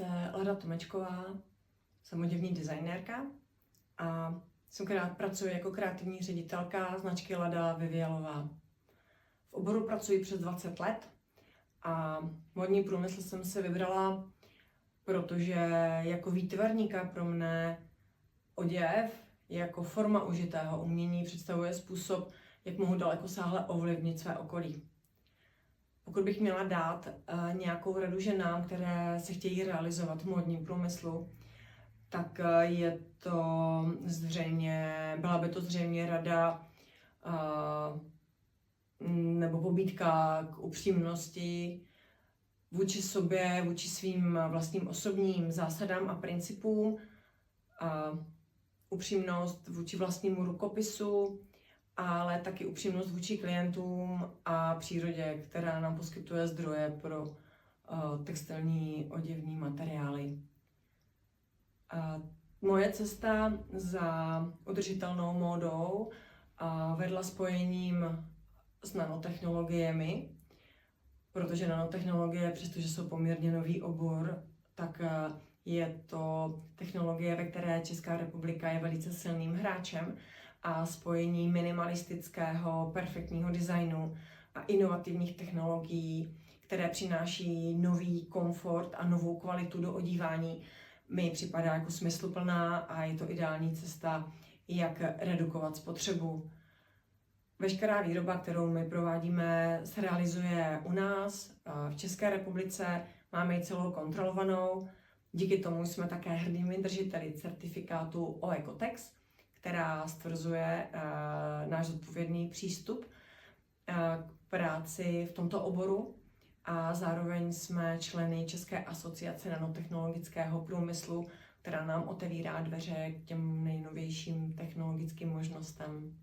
se Lada Tomečková, jsem oděvní designérka a pracuji jako kreativní ředitelka značky Lada Vyvělová. V oboru pracuji přes 20 let a módní průmysl jsem si vybrala, protože jako výtvarníka pro mne oděv jako forma užitého umění představuje způsob, jak mohu dalekosáhle ovlivnit své okolí. Pokud bych měla dát nějakou radu ženám, které se chtějí realizovat v módním průmyslu, tak byla by to zřejmě rada nebo pobídka k upřímnosti vůči sobě, vůči svým vlastním osobním zásadám a principům, upřímnost vůči vlastnímu rukopisu, ale taky upřímnost vůči klientům a přírodě, která nám poskytuje zdroje pro textilní oděvní materiály. Moje cesta za udržitelnou módou vedla spojením s nanotechnologiemi, protože nanotechnologie, přestože jsou poměrně nový obor, tak je to technologie, ve které Česká republika je velice silným hráčem, a spojení minimalistického, perfektního designu a inovativních technologií, které přináší nový komfort a novou kvalitu do odívání, mi připadá jako smysluplná a je to ideální cesta, jak redukovat spotřebu. Veškerá výroba, kterou my provádíme, se realizuje u nás v České republice, máme ji celou kontrolovanou. Díky tomu jsme také hrdými držiteli certifikátu OEKOTEX, která stvrzuje náš zodpovědný přístup k práci v tomto oboru, a zároveň jsme členy České asociace nanotechnologického průmyslu, která nám otevírá dveře k těm nejnovějším technologickým možnostem.